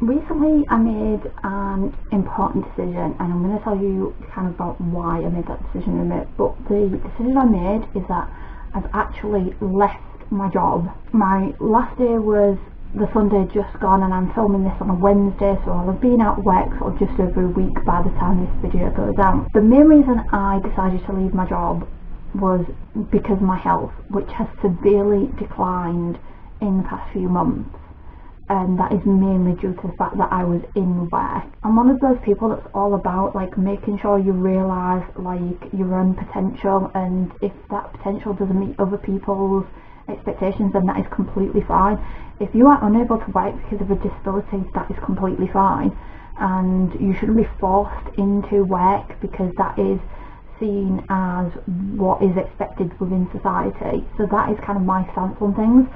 Recently I made an important decision, and I'm going to tell you kind of about why I made that decision in a minute. But the decision I made is that I've actually left my job. My last day was the Sunday just gone, and I'm filming this on a Wednesday, so I'll have been out work for just over a week by the time this video goes out. The main reason I decided to leave my job was because of my health, which has severely declined in the past few months. And that is mainly due to the fact that I was in work. I'm one of those people that's all about like making sure you realise like your own potential, and if that potential doesn't meet other people's expectations, then that is completely fine. If you are unable to work because of a disability, that is completely fine, and you shouldn't be forced into work because that is seen as what is expected within society. So that is kind of my stance on things.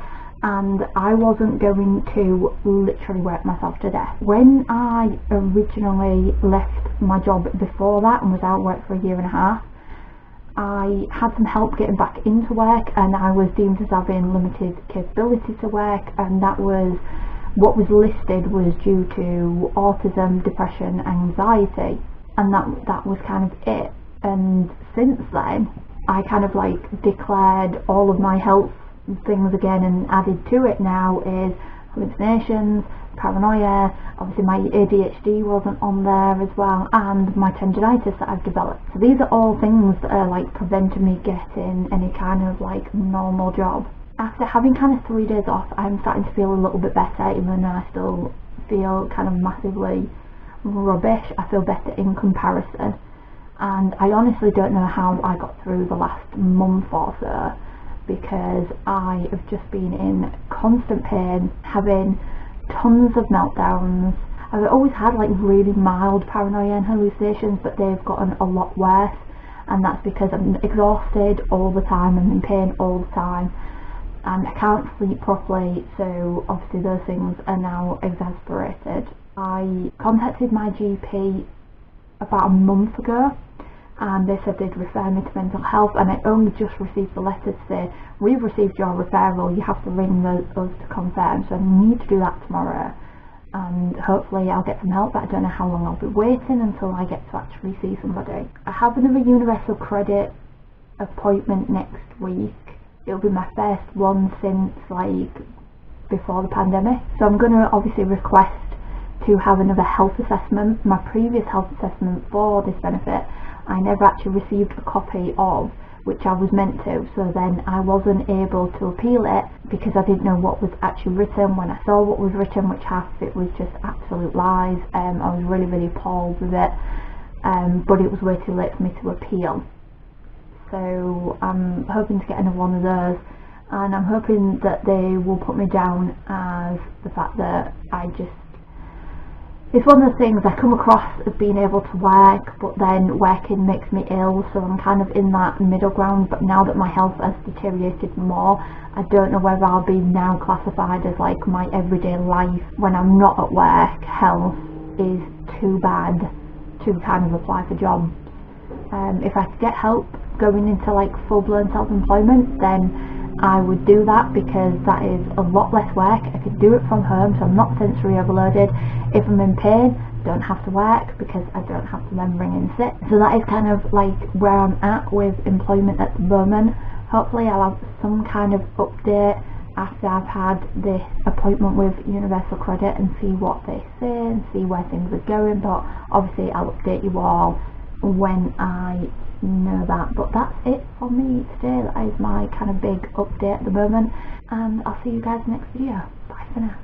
And I wasn't going to literally work myself to death. When I originally left my job before that and was out of work for a year and a half, I had some help getting back into work, and I was deemed as having limited capability to work, and that was what was listed was due to autism, depression, anxiety, and that was kind of it. And since then I kind of like declared all of my health things again, and added to it now is hallucinations, paranoia, obviously my ADHD wasn't on there as well, and my tendinitis that I've developed. So these are all things that are like preventing me getting any kind of like normal job. After having kind of 3 days off, I'm starting to feel a little bit better, even though I still feel kind of massively rubbish. I feel better in comparison, and I honestly don't know how I got through the last month or so, because I have just been in constant pain, having tons of meltdowns. I've always had like really mild paranoia and hallucinations, but they've gotten a lot worse, and that's because I'm exhausted all the time, I'm in pain all the time, and I can't sleep properly, so obviously those things are now exacerbated. I contacted my GP about a month ago, and they said they'd refer me to mental health, and I only just received the letter to say, we've received your referral, you have to ring us to confirm. So I need to do that tomorrow, and hopefully I'll get some help, but I don't know how long I'll be waiting until I get to actually see somebody. I have another universal credit appointment next week. It'll be my first one since like before the pandemic, so I'm going to obviously request to have another health assessment. My previous health assessment for this benefit I never actually received a copy of, which I was meant to, so then I wasn't able to appeal it because I didn't know what was actually written. When I saw what was written, which half of it was just absolute lies, I was really appalled with it, but it was way too late for me to appeal. So I'm hoping to get another one of those, and I'm hoping that they will put me down as the fact that it's one of the things I come across as being able to work, but then working makes me ill, so I'm kind of in that middle ground. But now that my health has deteriorated more, I don't know whether I'll be now classified as like my everyday life when I'm not at work health is too bad to kind of apply for jobs. If I could get help going into like full-blown self-employment, then I would do that, because that is a lot less work. I could do it from home, so I'm not sensory overloaded. If I'm in pain, I don't have to work because I don't have to then ring in sick. So that is kind of like where I'm at with employment at the moment. Hopefully I'll have some kind of update after I've had this appointment with Universal Credit and see what they say and see where things are going, but obviously I'll update you all when I know that. But that's it for me today. That is my kind of big update at the moment, and I'll see you guys next video. Bye for now.